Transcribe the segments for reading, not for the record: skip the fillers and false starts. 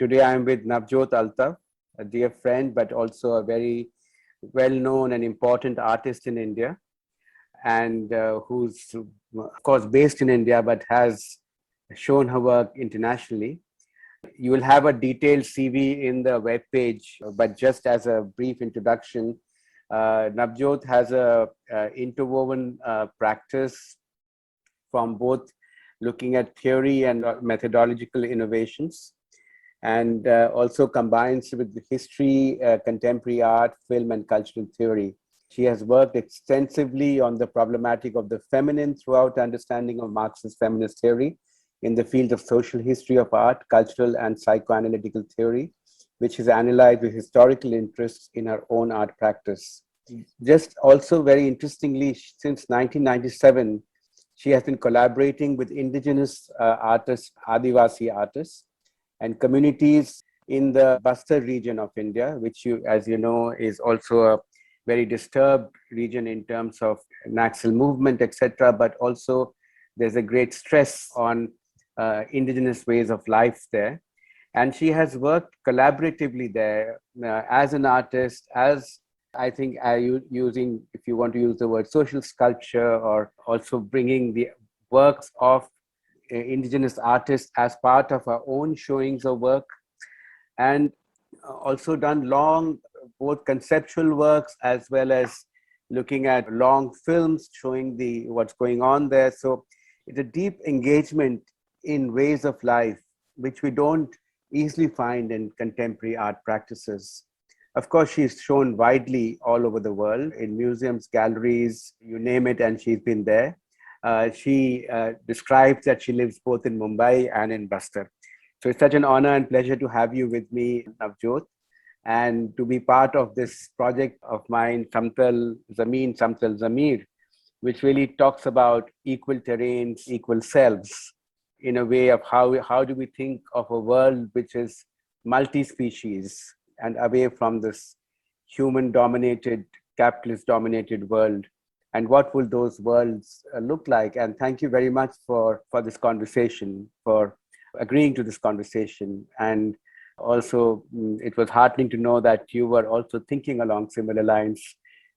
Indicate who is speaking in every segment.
Speaker 1: Today I am with Navjot Altaf, a dear friend, but also a very well-known and important artist in India, and who's, of course, based in India, but has shown her work internationally. You will have a detailed CV in the webpage, but just as a brief introduction, Navjot has a interwoven practice from both looking at theory and methodological innovations, and also combines with history, contemporary art, film, and cultural theory. She has worked extensively on the problematic of the feminine throughout understanding of Marxist feminist theory in the field of social history of art, cultural and psychoanalytical theory, which is analyzed with historical interests in her own art practice. Just also very interestingly, since 1997, she has been collaborating with indigenous artists, Adivasi artists, and communities in the Bastar region of India, which, as you know, is also a very disturbed region in terms of Naxal movement, etc. But also there's a great stress on indigenous ways of life there. And she has worked collaboratively there as an artist, as I think using, if you want to use the word, social sculpture, or also bringing the works of indigenous artists as part of our own showings of work, and also done long both conceptual works as well as looking at long films showing what's going on there. So it's a deep engagement in ways of life which we don't easily find in contemporary art practices. Of course, she's shown widely all over the world in museums, galleries, you name it, and she's been there. She describes that she lives both in Mumbai and in Bastar. So it's such an honor and pleasure to have you with me, Navjot, and to be part of this project of mine, Samtal Jameen, Samtal Jameer, which really talks about equal terrains, equal selves, in a way of how do we think of a world which is multi-species and away from this human-dominated, capitalist-dominated world. And what will those worlds look like? And thank you very much for this conversation, for agreeing to this conversation. And also, it was heartening to know that you were also thinking along similar lines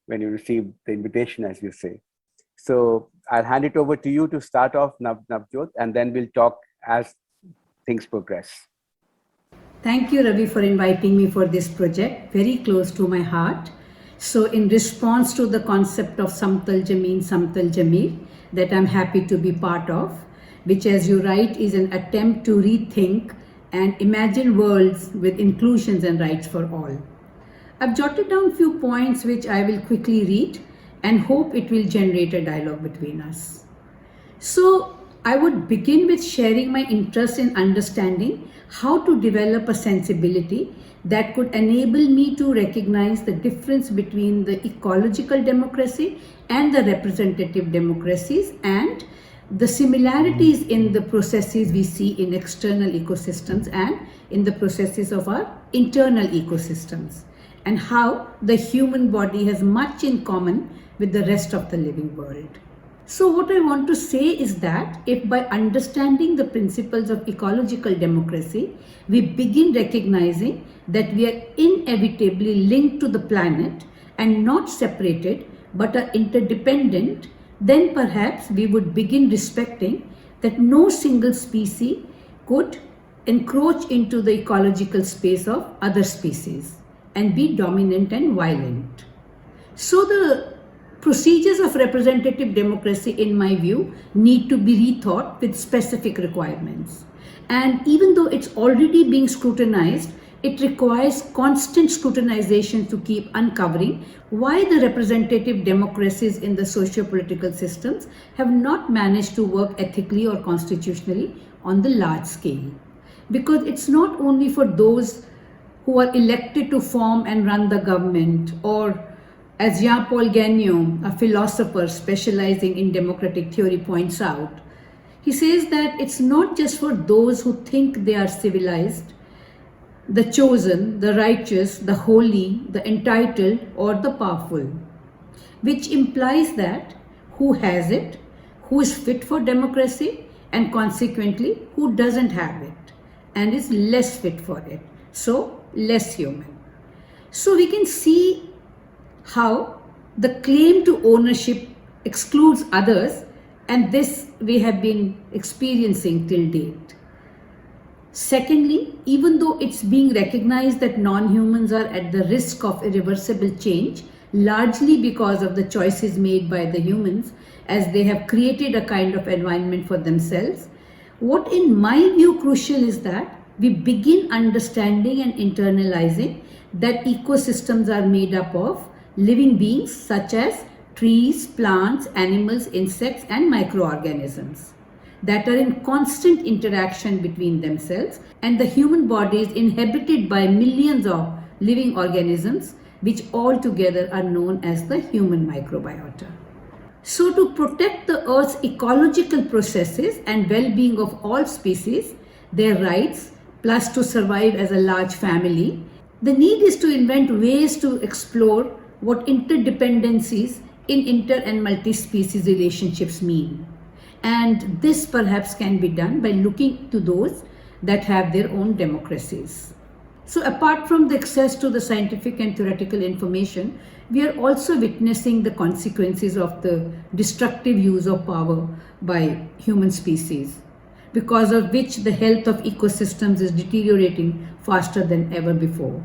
Speaker 1: when you received the invitation, as you say. So I'll hand it over to you to start off, Navjot, and then we'll talk as things progress.
Speaker 2: Thank you, Ravi, for inviting me for this project, very close to my heart. So in response to the concept of Samtal Jameen, Samtal Jameer, that I'm happy to be part of, which, as you write, is an attempt to rethink and imagine worlds with inclusions and rights for all. I've jotted down a few points which I will quickly read and hope it will generate a dialogue between us. So I would begin with sharing my interest in understanding how to develop a sensibility that could enable me to recognize the difference between the ecological democracy and the representative democracies, and the similarities in the processes we see in external ecosystems and in the processes of our internal ecosystems, and how the human body has much in common with the rest of the living world. So what I want to say is that if by understanding the principles of ecological democracy, we begin recognizing that we are inevitably linked to the planet and not separated but are interdependent, then perhaps we would begin respecting that no single species could encroach into the ecological space of other species and be dominant and violent. So the procedures of representative democracy, in my view, need to be rethought with specific requirements. And even though it's already being scrutinized, it requires constant scrutinization to keep uncovering why the representative democracies in the socio-political systems have not managed to work ethically or constitutionally on the large scale. Because it's not only for those who are elected to form and run the government, or as Jean-Paul Gagnon, a philosopher specializing in democratic theory, points out, he says that it's not just for those who think they are civilized, the chosen, the righteous, the holy, the entitled, or the powerful, which implies that who has it, who is fit for democracy, and consequently who doesn't have it. and is less fit for it. So, less human. So, we can see how the claim to ownership excludes others, and this we have been experiencing till date. Secondly, even though it's being recognized that non-humans are at the risk of irreversible change, largely because of the choices made by the humans as they have created a kind of environment for themselves, what in my view crucial is that we begin understanding and internalizing that ecosystems are made up of living beings such as trees, plants, animals, insects, and microorganisms that are in constant interaction between themselves, and the human body is inhabited by millions of living organisms which all together are known as the human microbiota. So to protect the Earth's ecological processes and well-being of all species, their rights, plus to survive as a large family, the need is to invent ways to explore what interdependencies in inter and multi-species relationships mean. And this perhaps can be done by looking to those that have their own democracies. So apart from the access to the scientific and theoretical information, we are also witnessing the consequences of the destructive use of power by human species, because of which the health of ecosystems is deteriorating faster than ever before,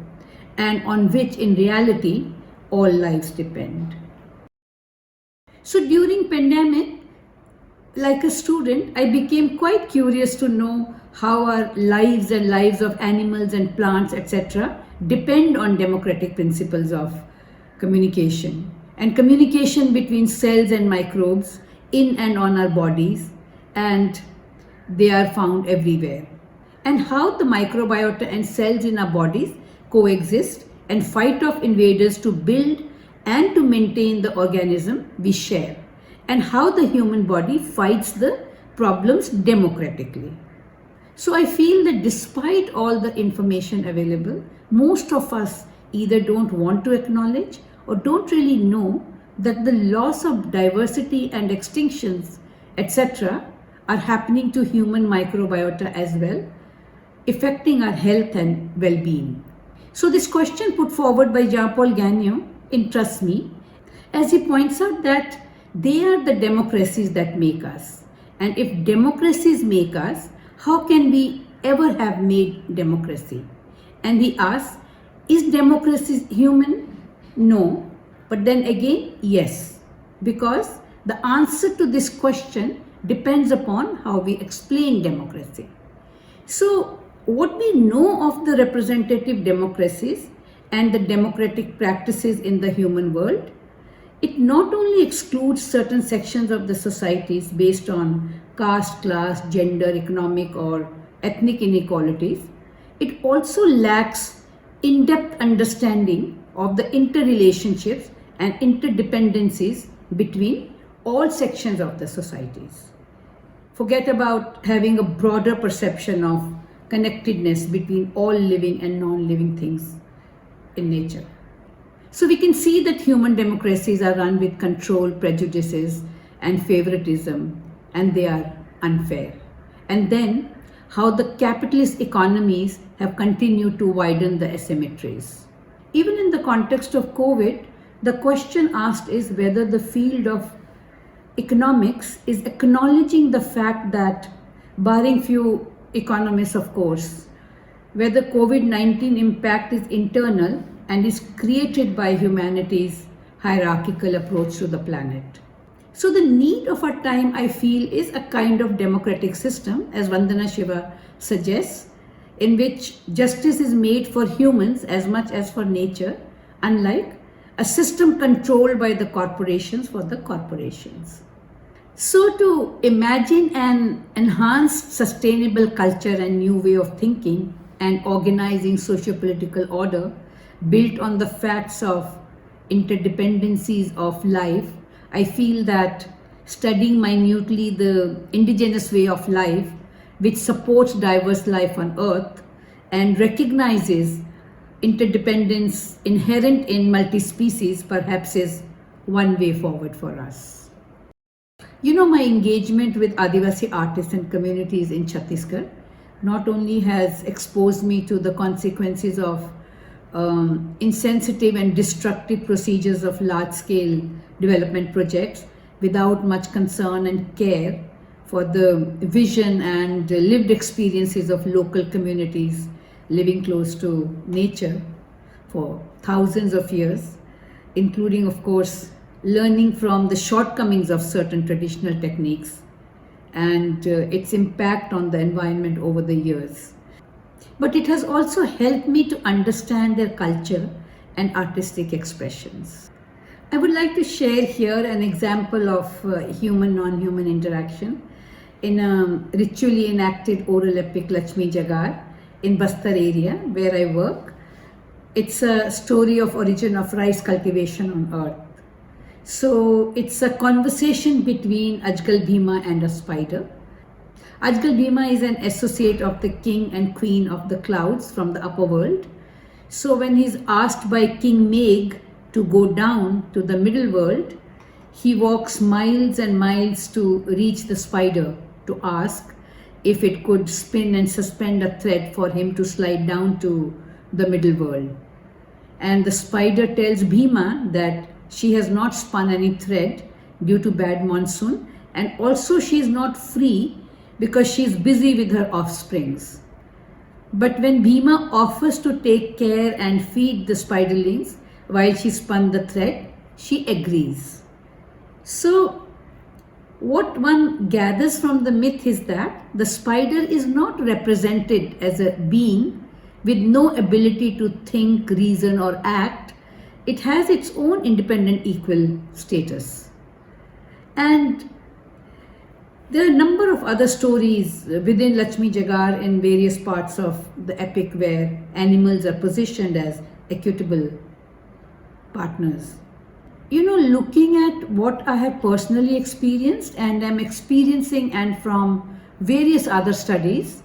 Speaker 2: and on which in reality all lives depend. So during pandemic, like a student, I became quite curious to know how our lives and lives of animals and plants, etc., depend on democratic principles of communication and communication between cells and microbes in and on our bodies, and they are found everywhere. And how the microbiota and cells in our bodies coexist and fight off invaders to build and to maintain the organism we share, and how the human body fights the problems democratically. So I feel that despite all the information available, most of us either don't want to acknowledge or don't really know that the loss of diversity and extinctions, etc., are happening to human microbiota as well, affecting our health and well-being. So this question put forward by Jean-Paul Gagnon interests me, as he points out that they are the democracies that make us. And if democracies make us, how can we ever have made democracy? And we ask, is democracy human? No. But then again, yes. Because the answer to this question depends upon how we explain democracy. So, what we know of the representative democracies and the democratic practices in the human world, it not only excludes certain sections of the societies based on caste, class, gender, economic or ethnic inequalities, it also lacks in-depth understanding of the interrelationships and interdependencies between all sections of the societies. Forget about having a broader perception of connectedness between all living and non-living things in nature. So we can see that human democracies are run with control, prejudices, and favoritism, and they are unfair. And then how the capitalist economies have continued to widen the asymmetries. Even in the context of COVID, the question asked is whether the field of economics is acknowledging the fact that, barring few economists of course, whether COVID-19 impact is internal and is created by humanity's hierarchical approach to the planet. So the need of our time, I feel, is a kind of democratic system, as Vandana Shiva suggests, in which justice is made for humans as much as for nature, unlike a system controlled by the corporations for the corporations. So to imagine an enhanced sustainable culture and new way of thinking and organizing socio-political order built on the facts of interdependencies of life, I feel that studying minutely the indigenous way of life, which supports diverse life on Earth and recognizes interdependence inherent in multi-species, perhaps is one way forward for us. You know, my engagement with Adivasi artists and communities in Chhattisgarh, not only has exposed me to the consequences of insensitive and destructive procedures of large-scale development projects without much concern and care for the vision and lived experiences of local communities living close to nature for thousands of years, including, of course, learning from the shortcomings of certain traditional techniques and its impact on the environment over the years. But it has also helped me to understand their culture and artistic expressions. I would like to share here an example of human-non-human interaction in a ritually enacted oral epic Lakshmi Jagar in Bastar area where I work. It's a story of origin of rice cultivation on earth. So it's a conversation between Ajgal Bhima and a spider. Ajgal Bhima is an associate of the king and queen of the clouds from the upper world. So when he's asked by King Meg to go down to the middle world, he walks miles and miles to reach the spider to ask if it could spin and suspend a thread for him to slide down to the middle world. And the spider tells Bhima that she has not spun any thread due to bad monsoon, and also she is not free because she is busy with her offsprings. But when Bhima offers to take care and feed the spiderlings while she spun the thread, she agrees. So what one gathers from the myth is that the spider is not represented as a being with no ability to think, reason, or act. It has its own independent equal status. And there are a number of other stories within Lakshmi Jagar in various parts of the epic where animals are positioned as equitable partners. You know, looking at what I have personally experienced and am experiencing and from various other studies,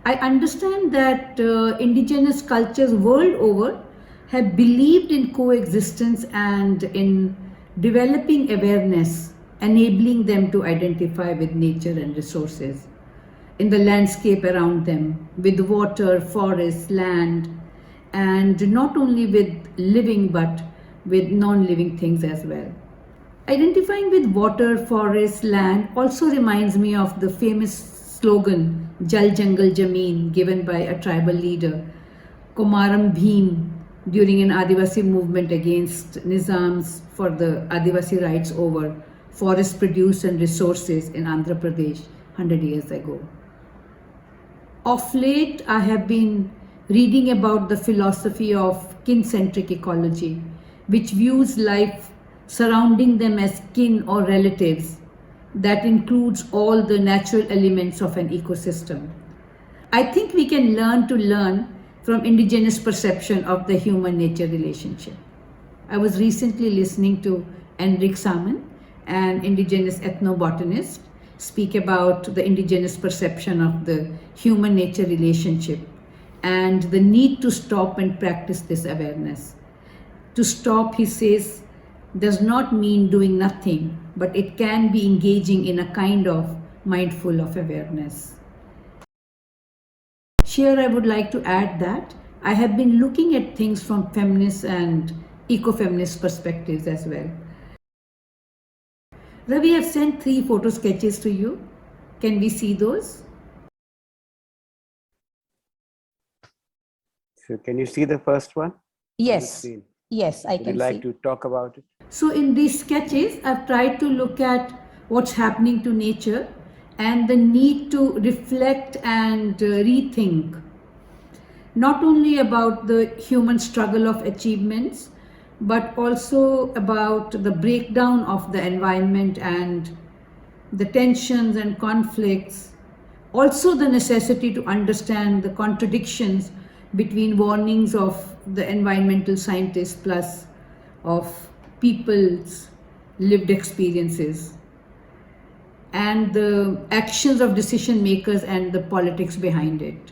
Speaker 2: I understand that indigenous cultures world over have believed in coexistence and in developing awareness, enabling them to identify with nature and resources in the landscape around them, with water, forest, land, and not only with living but with non-living things as well. Identifying with water, forest, land also reminds me of the famous slogan Jal Jangal Jameen given by a tribal leader, Komaram Bhim, during an Adivasi movement against Nizams for the Adivasi rights over forest produce and resources in Andhra Pradesh 100 years ago. Of late, I have been reading about the philosophy of kin-centric ecology, which views life surrounding them as kin or relatives that includes all the natural elements of an ecosystem. I think we can learn from indigenous perception of the human-nature relationship. I was recently listening to Enric Salmon, an indigenous ethnobotanist, speak about the indigenous perception of the human-nature relationship and the need to stop and practice this awareness. To stop, he says, does not mean doing nothing, but it can be engaging in a kind of mindful of awareness. Here I would like to add that I have been looking at things from feminist and eco-feminist perspectives as well. Ravi, I've sent 3 photo sketches to you. Can we see those?
Speaker 1: So can you see the first one?
Speaker 3: Yes, yes, I
Speaker 1: Would you
Speaker 3: can
Speaker 1: like
Speaker 3: see.
Speaker 1: to talk about it?
Speaker 2: So in these sketches, I've tried to look at what's happening to nature and the need to reflect and rethink not only about the human struggle of achievements, but also about the breakdown of the environment and the tensions and conflicts. Also the necessity to understand the contradictions between warnings of the environmental scientists plus of people's lived experiences and the actions of decision makers and the politics behind it.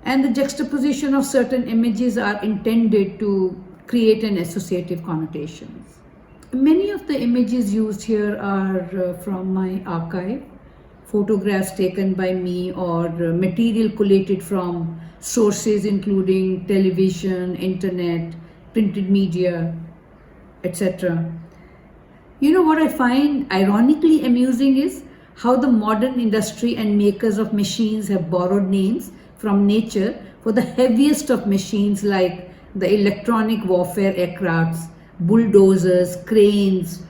Speaker 2: And the juxtaposition of certain images are intended to create an associative connotations. Many of the images used here are from my archive photographs taken by me or material collated from sources including television, internet, printed media, etc. You know what I find ironically amusing is how the modern industry and makers of machines have borrowed names from nature for the heaviest of machines like the electronic warfare aircrafts, bulldozers, cranes,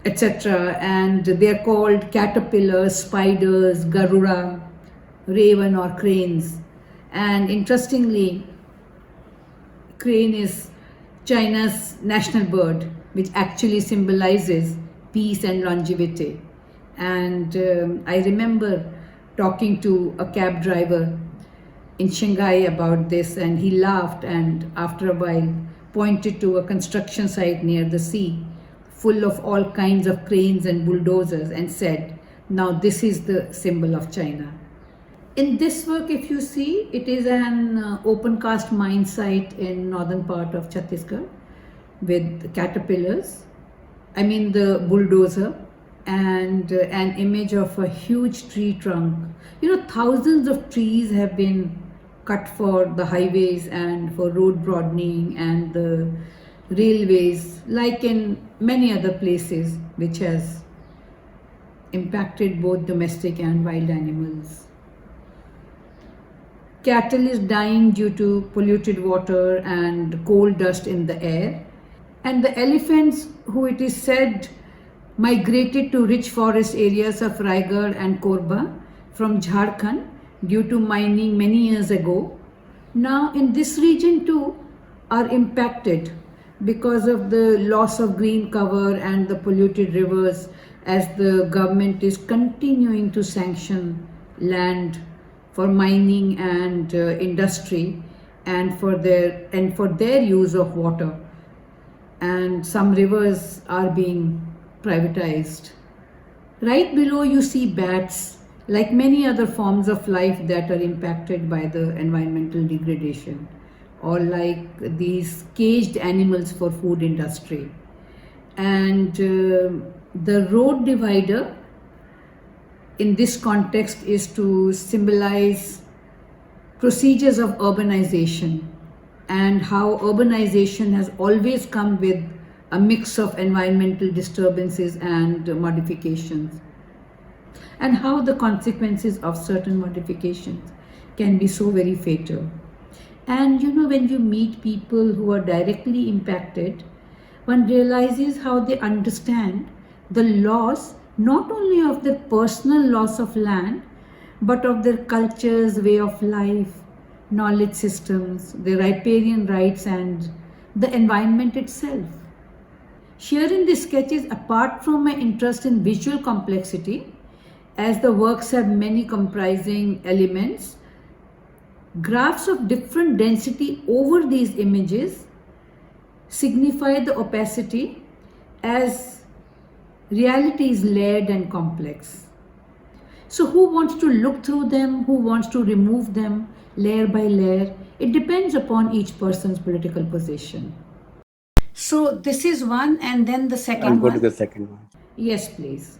Speaker 2: etc. And they're called caterpillars, spiders, garura, raven, or cranes. And interestingly, crane is China's national bird, which actually symbolizes peace and longevity. And I remember talking to a cab driver in Shanghai about this, and he laughed and after a while pointed to a construction site near the sea full of all kinds of cranes and bulldozers and said, "Now this is the symbol of China." In this work, if you see, it is an open cast mine site in northern part of Chhattisgarh with caterpillars, the bulldozer, and an image of a huge tree trunk. Thousands of trees have been cut for the highways and for road broadening and the railways, like in many other places, which has impacted both domestic and wild animals. Cattle is dying due to polluted water and coal dust in the air. And the elephants, who it is said migrated to rich forest areas of Raigad and Korba from Jharkhand due to mining many years ago, now in this region too are impacted because of the loss of green cover and the polluted rivers, as the government is continuing to sanction land for mining and industry and for their use of water, and some rivers are being privatized. Right below you see bats, like many other forms of life that are impacted by the environmental degradation, or like these caged animals for food industry. And the road divider in this context is to symbolize procedures of urbanization and how urbanization has always come with a mix of environmental disturbances and modifications, and how the consequences of certain modifications can be so very fatal. And when you meet people who are directly impacted, one realizes how they understand the loss not only of their personal loss of land, but of their cultures, way of life, knowledge systems, their riparian rights, and the environment itself. Here in these sketches, apart from my interest in visual complexity, as the works have many comprising elements, graphs of different density over these images signify the opacity, as reality is layered and complex. So who wants to look through them, who wants to remove them layer by layer? It depends upon each person's political position. So this is one, and then the second one.
Speaker 1: I'll go to the second one.
Speaker 2: Yes, please.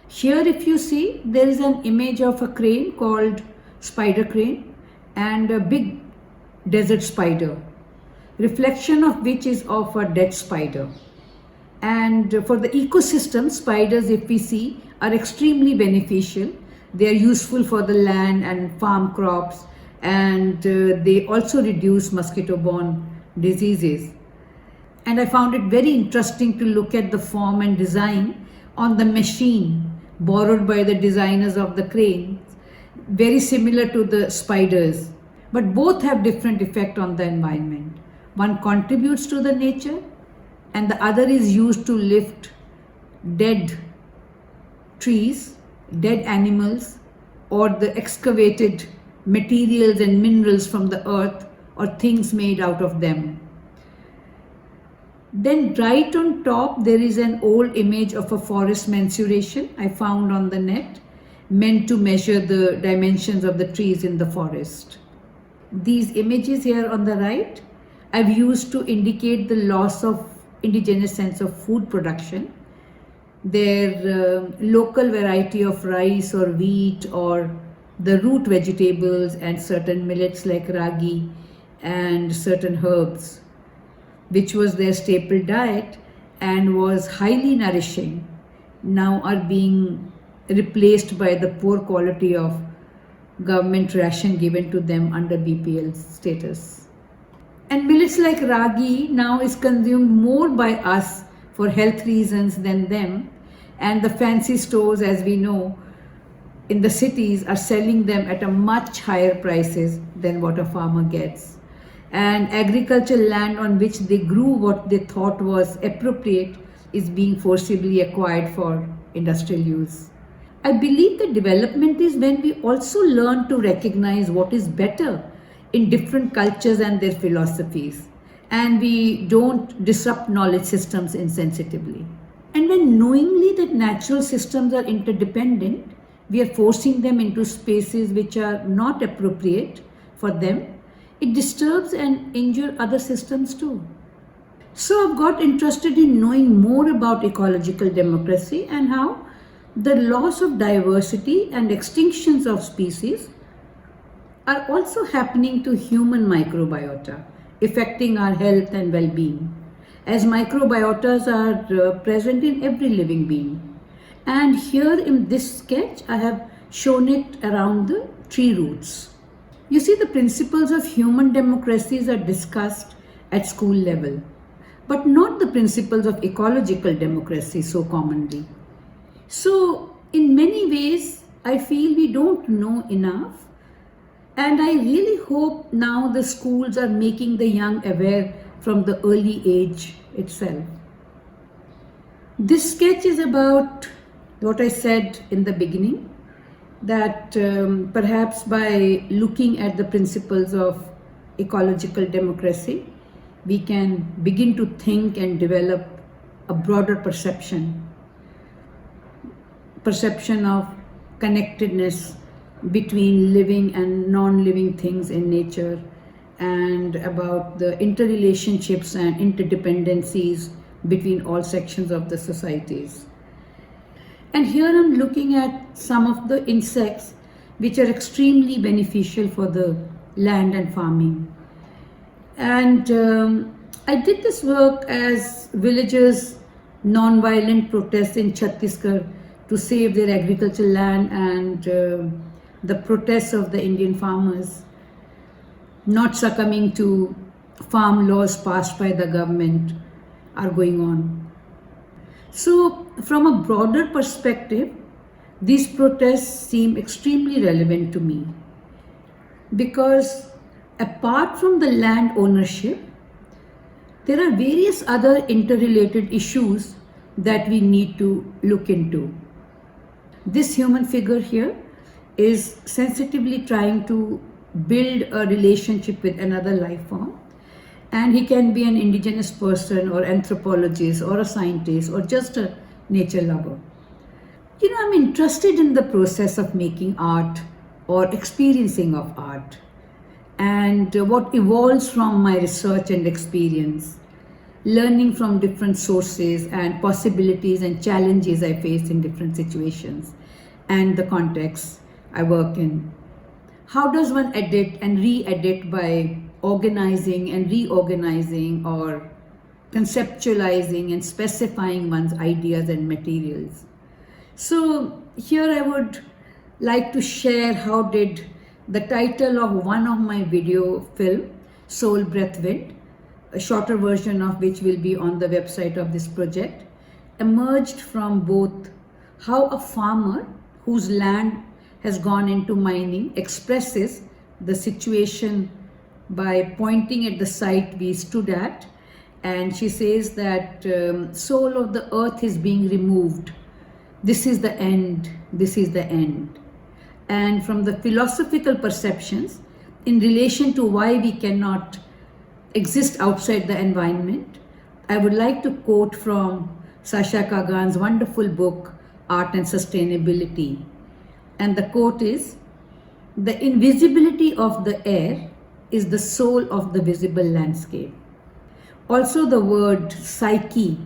Speaker 2: Here if you see, there is an image of a crane called spider crane and a big desert spider, reflection of which is of a dead spider. And for the ecosystem, spiders, if we see, are extremely beneficial. They are useful for the land and farm crops, and they also reduce mosquito-borne diseases. And I found it very interesting to look at the form and design on the machine borrowed by the designers of the cranes, very similar to the spiders, but both have different effect on the environment. One contributes to the nature, and the other is used to lift dead trees, dead animals, or the excavated materials and minerals from the earth or things made out of them. Then right on top there is an old image of a forest mensuration I found on the net, meant to measure the dimensions of the trees in the forest. These images here on the right I've used to indicate the loss of indigenous sense of food production, their local variety of rice or wheat or the root vegetables and certain millets like ragi and certain herbs, which was their staple diet and was highly nourishing, now are being replaced by the poor quality of government ration given to them under BPL status. And millets like ragi now is consumed more by us for health reasons than them, and the fancy stores, as we know, in the cities are selling them at a much higher prices than what a farmer gets. And agricultural land on which they grew what they thought was appropriate is being forcibly acquired for industrial use. I believe that development is when we also learn to recognize what is better in different cultures and their philosophies, and we don't disrupt knowledge systems insensitively. And when knowingly that natural systems are interdependent, we are forcing them into spaces which are not appropriate for them, it disturbs and injures other systems too. So I've got interested in knowing more about ecological democracy and how the loss of diversity and extinctions of species are also happening to human microbiota, affecting our health and well-being, as microbiotas are present in every living being. And here in this sketch, I have shown it around the tree roots. You see, the principles of human democracies are discussed at school level, but not the principles of ecological democracy so commonly. So, in many ways, I feel we don't know enough, and I really hope now the schools are making the young aware from the early age itself. This sketch is about what I said in the beginning, that perhaps by looking at the principles of ecological democracy, we can begin to think and develop a broader perception of connectedness between living and non-living things in nature, and about the interrelationships and interdependencies between all sections of the societies. And here I'm looking at some of the insects which are extremely beneficial for the land and farming. And I did this work as villagers' non-violent protests in Chhattisgarh to save their agricultural land, and the protests of the Indian farmers not succumbing to farm laws passed by the government are going on. So from a broader perspective, these protests seem extremely relevant to me, because apart from the land ownership, there are various other interrelated issues that we need to look into. This human figure here is sensitively trying to build a relationship with another life form, and he can be an indigenous person or anthropologist or a scientist or just a nature lover. You know, I'm interested in the process of making art or experiencing of art, and what evolves from my research and experience, learning from different sources and possibilities and challenges I face in different situations and the contexts I work in. How does one edit and re-edit by organizing and reorganizing, or conceptualizing and specifying one's ideas and materials? So here I would like to share how did the title of one of my video film, Soul Breath Wind, a shorter version of which will be on the website of this project, emerged from both how a farmer whose land has gone into mining expresses the situation by pointing at the site we stood at, and she says that soul of the earth is being removed. This is the end. This is the end. And from the philosophical perceptions in relation to why we cannot exist outside the environment, I would like to quote from Sasha Kagan's wonderful book, Art and Sustainability. And the quote is, "The invisibility of the air is the soul of the visible landscape." Also, the word psyche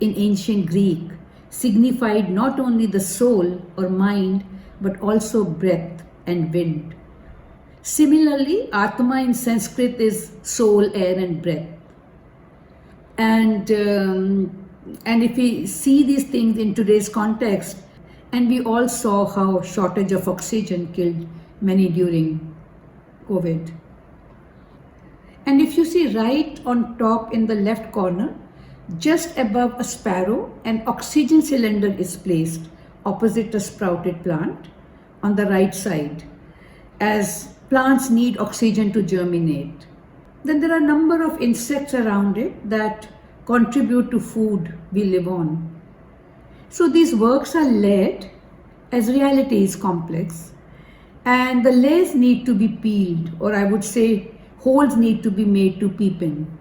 Speaker 2: in ancient Greek signified not only the soul or mind, but also breath and wind. Similarly, Atma in Sanskrit is soul, air, and breath. And if we see these things in today's context, and we all saw how shortage of oxygen killed many during COVID. And if you see right on top in the left corner, just above a sparrow, an oxygen cylinder is placed opposite a sprouted plant on the right side, as plants need oxygen to germinate. Then there are a number of insects around it that contribute to food we live on. So these works are layered as reality is complex, and the layers need to be peeled, or I would say holes need to be made to peep in.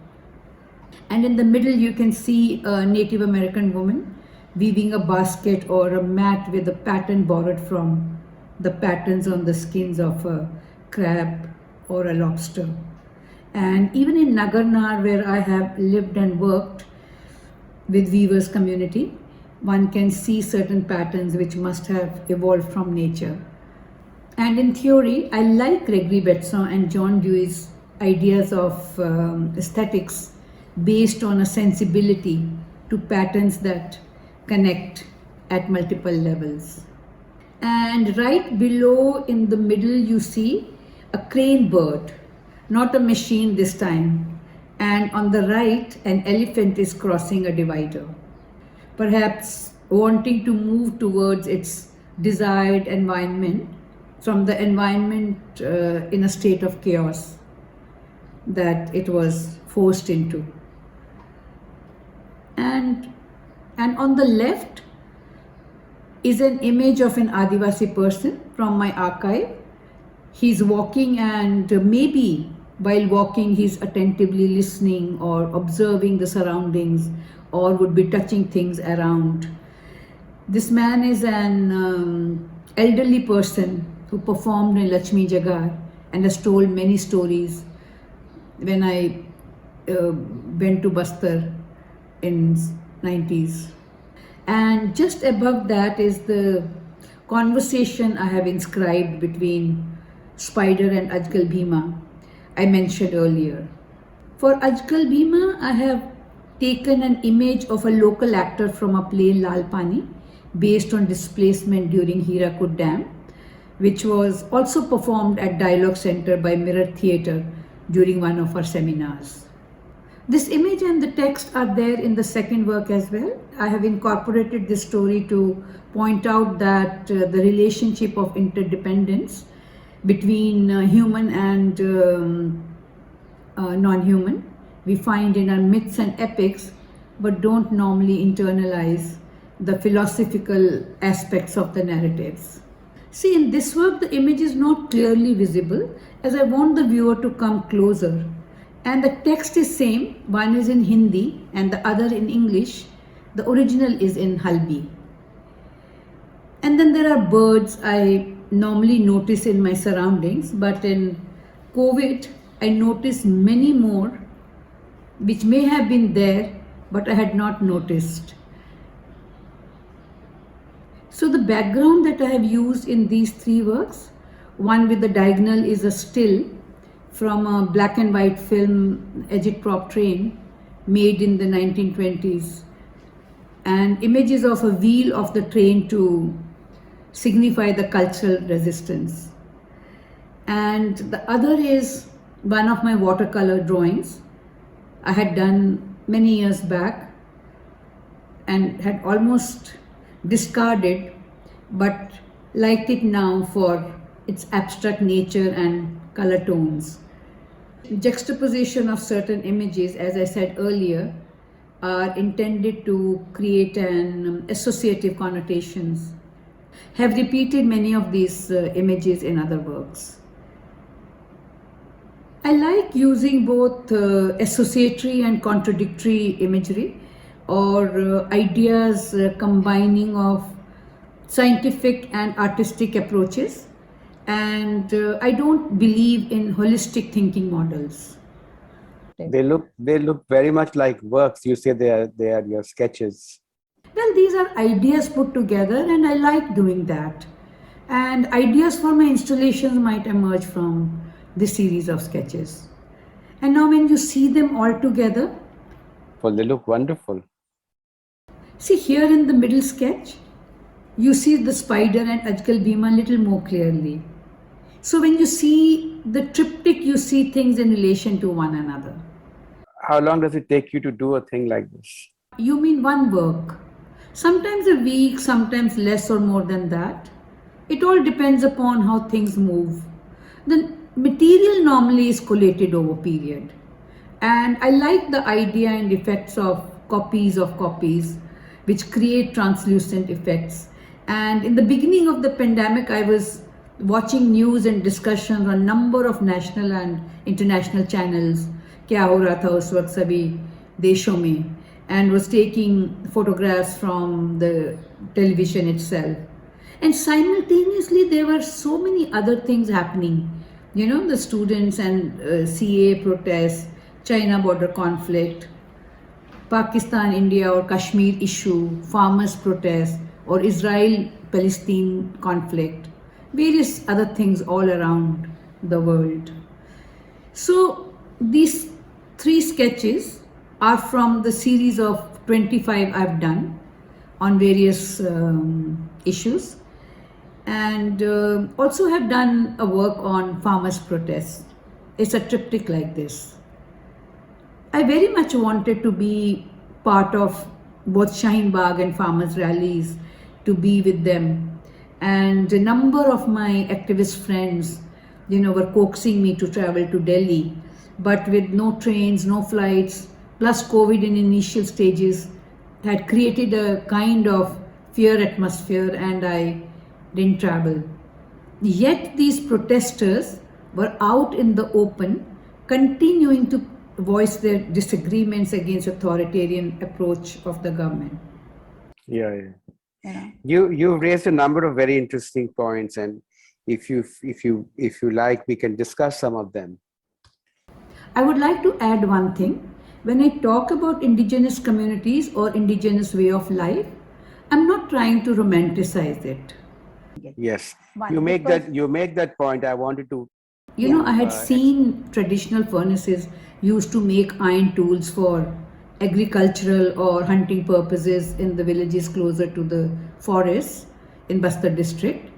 Speaker 2: And in the middle you can see a Native American woman weaving a basket or a mat with a pattern borrowed from the patterns on the skins of a crab or a lobster. And even in Nagarnar, where I have lived and worked with weavers community, one can see certain patterns which must have evolved from nature. And in theory, I like Gregory Bateson and John Dewey's ideas of aesthetics based on a sensibility to patterns that connect at multiple levels. And right below in the middle you see a crane bird, not a machine this time, and on the right an elephant is crossing a divider, perhaps wanting to move towards its desired environment from the environment in a state of chaos that it was forced into. And on the left is an image of an Adivasi person from my archive. He's walking, and maybe while walking he's attentively listening or observing the surroundings, or would be touching things around. This man is an elderly person who performed in Lakshmi Jagar and has told many stories when I went to Bastar in 90s. And just above that is the conversation I have inscribed between Spider and Ajgal Bhima I mentioned earlier. For Ajgal Bhima, I have taken an image of a local actor from a play Lal Pani based on displacement during Hirakud Dam, which was also performed at Dialogue Center by Mirror Theatre during one of our seminars. This image and the text are there in the second work as well. I have incorporated this story to point out that the relationship of interdependence between human and non-human we find in our myths and epics, but don't normally internalize the philosophical aspects of the narratives. See, in this work the image is not clearly visible, as I want the viewer to come closer. And the text is same, one is in Hindi and the other in English. The original is in Halbi. And then there are birds I normally notice in my surroundings, but in COVID I noticed many more which may have been there but I had not noticed. So the background that I have used in these three works, one with the diagonal is a still from a black and white film agitprop train made in the 1920s, and images of a wheel of the train to signify the cultural resistance. And the other is one of my watercolor drawings I had done many years back and had almost discarded, but liked it now for its abstract nature and color tones. Juxtaposition of certain images, as I said earlier, are intended to create an associative connotations. Have repeated many of these images in other works. I like using both associatory and contradictory imagery, or ideas combining of scientific and artistic approaches. And I don't believe in holistic thinking models.
Speaker 1: They look very much like works. You say they are your sketches.
Speaker 2: Well, these are ideas put together, and I like doing that. And ideas for my installations might emerge from this series of sketches. And now, when you see them all together,
Speaker 1: well, they look wonderful.
Speaker 2: see here in the middle sketch, you see the spider and Ajkal Bhima a little more clearly. So, when you see the triptych, you see things in relation to one another.
Speaker 1: How long does it take you to do a thing like this?
Speaker 2: You mean one work? Sometimes a week, sometimes less or more than that. It all depends upon how things move. The material normally is collated over period. And I like the idea and effects of copies, which create translucent effects. And in the beginning of the pandemic, I was watching news and discussions on number of national and international channels. क्या हो रहा था उस वक्त सभी देशों में, and was taking photographs from the television itself. And simultaneously, there were so many other things happening. You know, the students and CA protests, China border conflict, Pakistan, India or Kashmir issue, farmers protest, or Israel-Palestine conflict, various other things all around the world. So these 3 sketches are from the series of 25 I've done on various issues, and also have done a work on farmers' protests. It's a triptych like this. I very much wanted to be part of both Shaheen Bagh and farmers' rallies, to be with them. And a number of my activist friends, were coaxing me to travel to Delhi, but with no trains, no flights, plus COVID in initial stages, had created a kind of fear atmosphere, and I didn't travel. Yet these protesters were out in the open, continuing to voice their disagreements against authoritarian approach of the government.
Speaker 1: Yeah. You raised a number of very interesting points, and if you like, we can discuss some of them.
Speaker 2: I would like to add one thing. When I talk about indigenous communities or indigenous way of life, I'm not trying to romanticize it.
Speaker 1: Yes, you make that point. I wanted to.
Speaker 2: I had seen traditional furnaces used to make iron tools for agricultural or hunting purposes in the villages closer to the forests in Bastar district.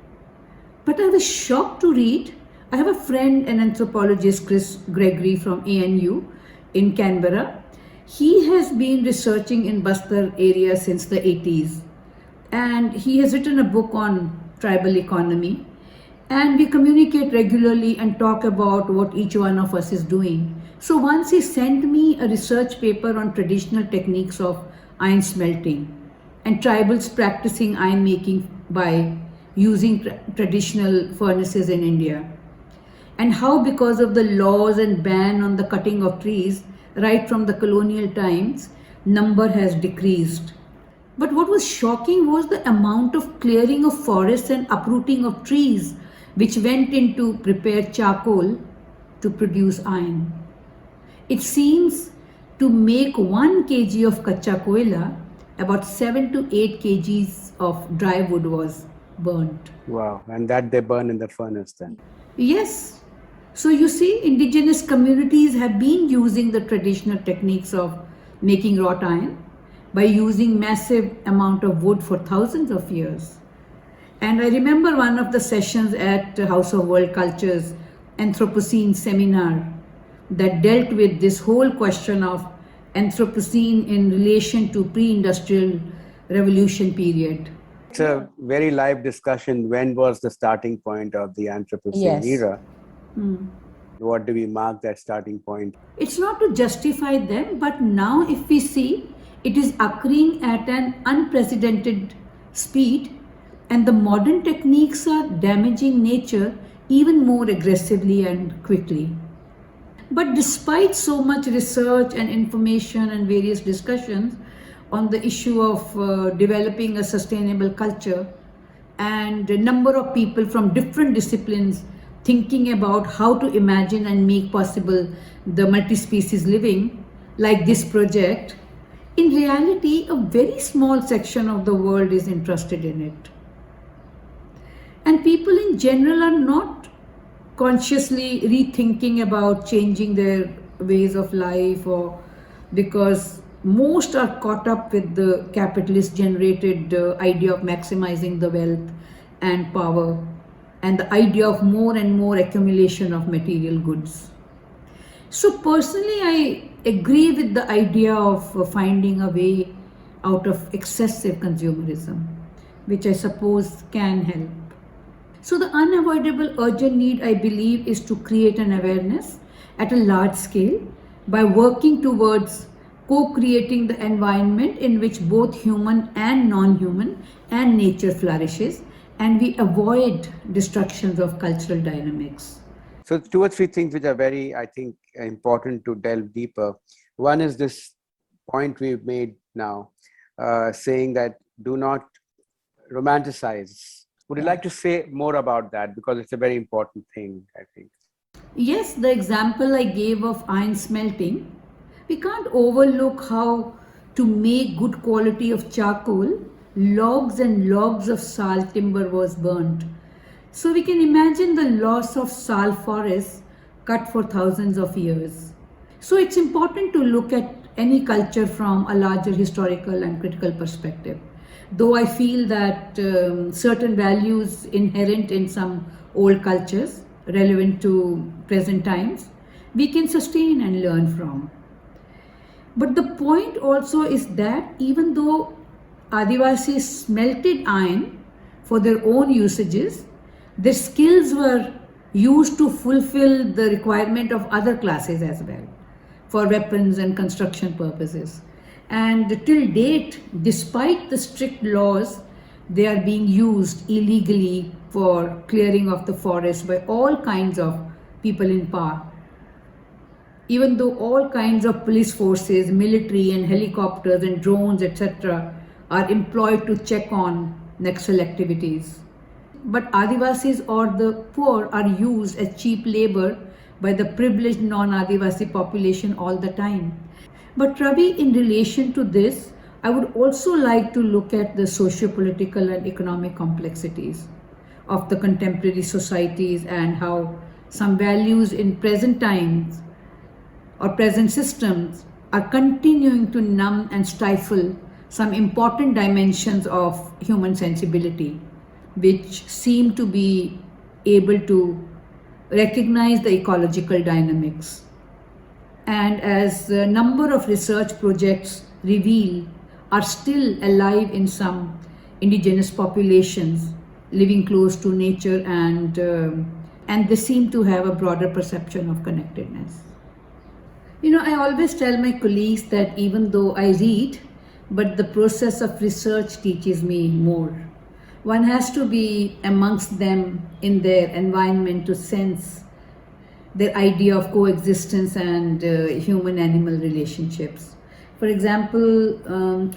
Speaker 2: But I was shocked to read. I have a friend, an anthropologist, Chris Gregory from ANU in Canberra. He has been researching in Bastar area since the 80s, and he has written a book on tribal economy, and we communicate regularly and talk about what each one of us is doing. So once he sent me a research paper on traditional techniques of iron smelting and tribals practicing iron making by using traditional furnaces in India, and how because of the laws and ban on the cutting of trees right from the colonial times, number has decreased. But what was shocking was the amount of clearing of forests and uprooting of trees which went in to prepare charcoal to produce iron. It seems to make 1 kg of kacha koila, about 7 to 8 kgs of dry wood was burnt.
Speaker 1: Wow, and that they burn in the furnace then?
Speaker 2: Yes. So you see, indigenous communities have been using the traditional techniques of making wrought iron by using massive amount of wood for thousands of years. And I remember one of the sessions at House of World Culture's Anthropocene seminar that dealt with this whole question of Anthropocene in relation to pre-industrial revolution period.
Speaker 1: It's a very live discussion. When was the starting point of the Anthropocene era? What do we mark that starting point?
Speaker 2: It's not to justify them, but now if we see, it is occurring at an unprecedented speed, and the modern techniques are damaging nature even more aggressively and quickly. But despite so much research and information and various discussions on the issue of developing a sustainable culture, and a number of people from different disciplines thinking about how to imagine and make possible the multi-species living, like this project, In reality, a very small section of the world is interested in it. And people in general are not consciously rethinking about changing their ways of life, or because most are caught up with the capitalist generated idea of maximizing the wealth and power, and the idea of more and more accumulation of material goods. So personally, I agree with the idea of finding a way out of excessive consumerism, which I suppose can help. So the unavoidable urgent need, I believe, is to create an awareness at a large scale by working towards co-creating the environment in which both human and non-human and nature flourishes, and we avoid destructions of cultural dynamics.
Speaker 1: So two or three things which are very, I think, important to delve deeper. One is this point we've made now, saying that do not romanticize. Would you like to say more about that? Because it's a very important thing, I think.
Speaker 2: Yes, the example I gave of iron smelting, we can't overlook how to make good quality of charcoal, logs and logs of sal timber was burnt. So we can imagine the loss of sal forests cut for thousands of years. So it's important to look at any culture from a larger historical and critical perspective. Though I feel that certain values inherent in some old cultures, relevant to present times, we can sustain and learn from. But the point also is that even though Adivasis smelted iron for their own usages, their skills were used to fulfill the requirement of other classes as well, for weapons and construction purposes. And till date, despite the strict laws, they are being used illegally for clearing of the forest by all kinds of people in power. Even though all kinds of police forces, military and helicopters and drones, etc., are employed to check on Naxal activities. But Adivasis or the poor are used as cheap labor by the privileged non-Adivasi population all the time. But Ravi, in relation to this, I would also like to look at the socio-political and economic complexities of the contemporary societies and how some values in present times or present systems are continuing to numb and stifle some important dimensions of human sensibility, which seem to be able to recognize the ecological dynamics. And as a number of research projects reveal, are still alive in some indigenous populations living close to nature, and they seem to have a broader perception of connectedness. You know, I always tell my colleagues that even though I read, but the process of research teaches me more. One has to be amongst them in their environment to sense their idea of coexistence and human-animal relationships. For example,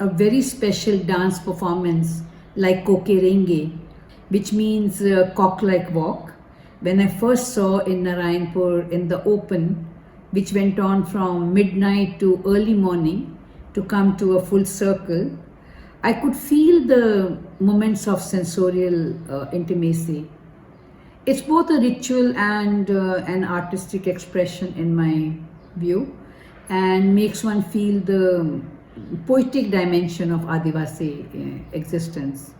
Speaker 2: a very special dance performance like Kokerenge, which means cock-like walk, when I first saw in Narayanpur in the open, which went on from midnight to early morning to come to a full circle, I could feel the moments of sensorial intimacy. It's both a ritual and an artistic expression in my view, and makes one feel the poetic dimension of Adivasi existence.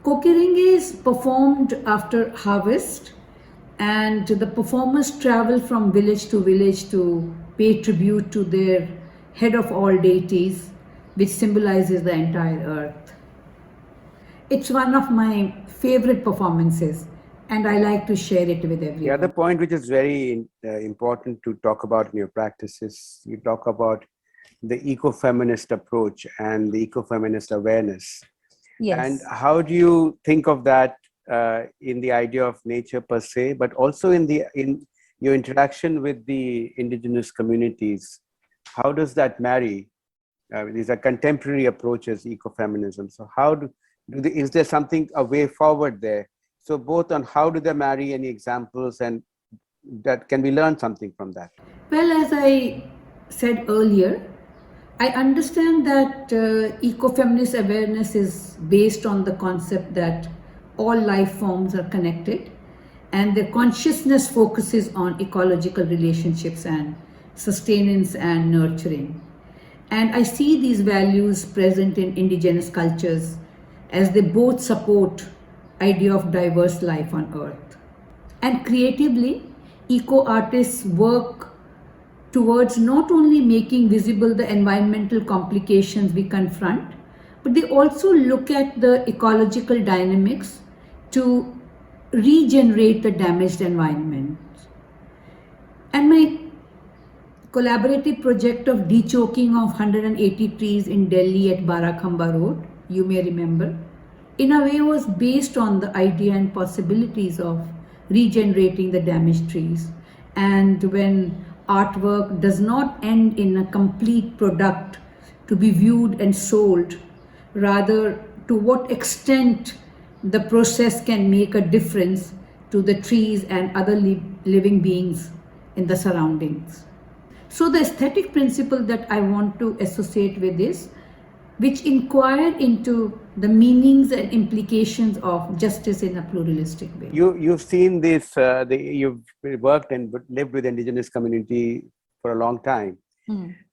Speaker 2: Kokerenge is performed after harvest, and the performers travel from village to village to pay tribute to their head of all deities, which symbolizes the entire earth. It's one of my favorite performances, and I like to share it with everyone.
Speaker 1: The other point which is very important to talk about in your practice is you talk about the eco-feminist approach and the eco-feminist awareness.
Speaker 3: Yes.
Speaker 1: And how do you think of that in the idea of nature per se, but also in your interaction with the indigenous communities? How does that marry? These are contemporary approaches, ecofeminism. So how is there something, a way forward there? So both on how do they marry, any examples, and that can we learn something from that?
Speaker 2: Well, as I said earlier, I understand that ecofeminist awareness is based on the concept that all life forms are connected, and their consciousness focuses on ecological relationships and sustenance and nurturing. And I see these values present in indigenous cultures as they both support idea of diverse life on earth. And creatively, eco artists work towards not only making visible the environmental complications we confront, but they also look at the ecological dynamics to regenerate the damaged environment. And my collaborative project of dechoking of 180 trees in Delhi at Barakhamba Road, you may remember, in a way was based on the idea and possibilities of regenerating the damaged trees. And when artwork does not end in a complete product to be viewed and sold, rather to what extent the process can make a difference to the trees and other living beings in the surroundings. So the aesthetic principle that I want to associate with this, which inquire into the meanings and implications of justice in a pluralistic way.
Speaker 1: You've seen this, you've worked and lived with the indigenous community for a long time.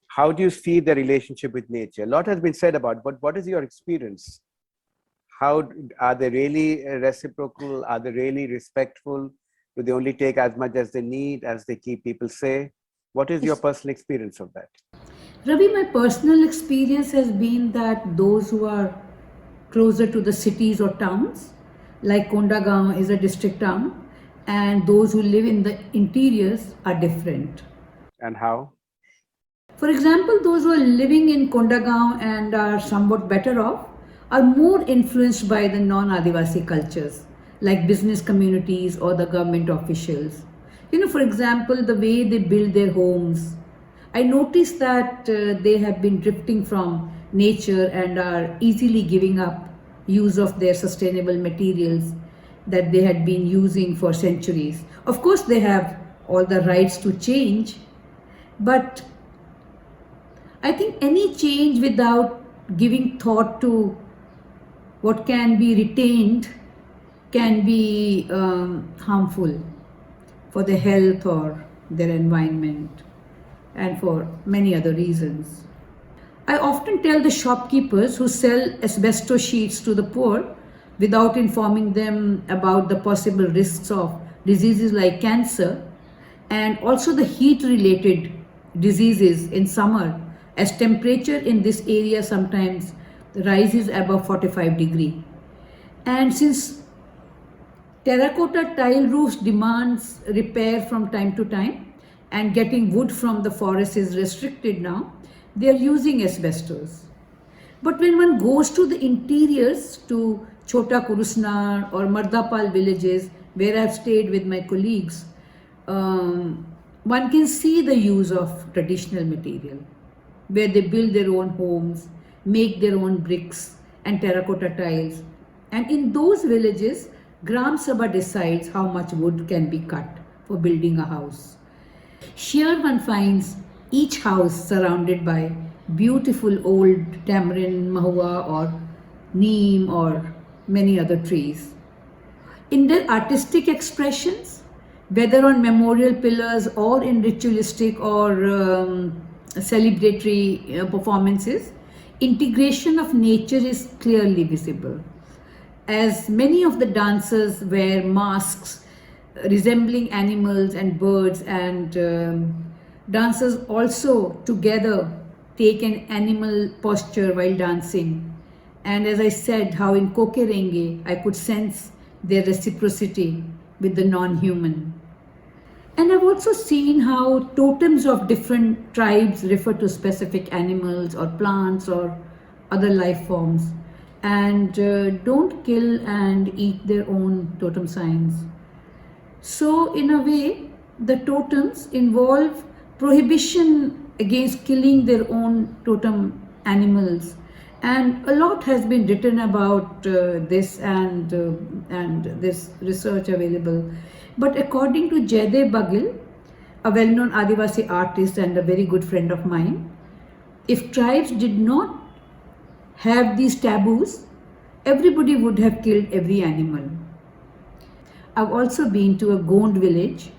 Speaker 1: How do you see the relationship with nature? A lot has been said about, but what is your experience? How are they really reciprocal? Are they really respectful? Do they only take as much as they need, as they keep people say? What is your personal experience of that?
Speaker 2: Ravi, my personal experience has been that those who are closer to the cities or towns, like Kondagaon is a district town, and those who live in the interiors are different.
Speaker 1: And how?
Speaker 2: For example, those who are living in Kondagaon and are somewhat better off are more influenced by the non-Adivasi cultures, like business communities or the government officials. For example, the way they build their homes. I noticed that they have been drifting from nature and are easily giving up use of their sustainable materials that they had been using for centuries. Of course, they have all the rights to change, but I think any change without giving thought to what can be retained can be harmful for their health or their environment and for many other reasons. I often tell the shopkeepers who sell asbestos sheets to the poor without informing them about the possible risks of diseases like cancer and also the heat related diseases in summer, as temperature in this area sometimes rises above 45 degrees. And since terracotta tile roofs demands repair from time to time and getting wood from the forest is restricted now, they are using asbestos. But when one goes to the interiors, to Chota Kurusnar or Mardapal villages, where I have stayed with my colleagues, one can see the use of traditional material, where they build their own homes, make their own bricks and terracotta tiles. And in those villages, Gram Sabha decides how much wood can be cut for building a house. Here one finds each house surrounded by beautiful old tamarind, mahua or neem or many other trees. In their artistic expressions, whether on memorial pillars or in ritualistic or celebratory performances, integration of nature is clearly visible. As many of the dancers wear masks resembling animals and birds, and dancers also together take an animal posture while dancing. And as I said, how in Kokerenge I could sense their reciprocity with the non-human. And I've also seen how totems of different tribes refer to specific animals or plants or other life forms and don't kill and eat their own totem signs. So in a way, the totems involve prohibition against killing their own totem animals. And a lot has been written about this and this research available. But according to Jaydev Bagil, a well-known Adivasi artist and a very good friend of mine. If tribes did not have these taboos, everybody would have killed every animal. I've also been to a Gond village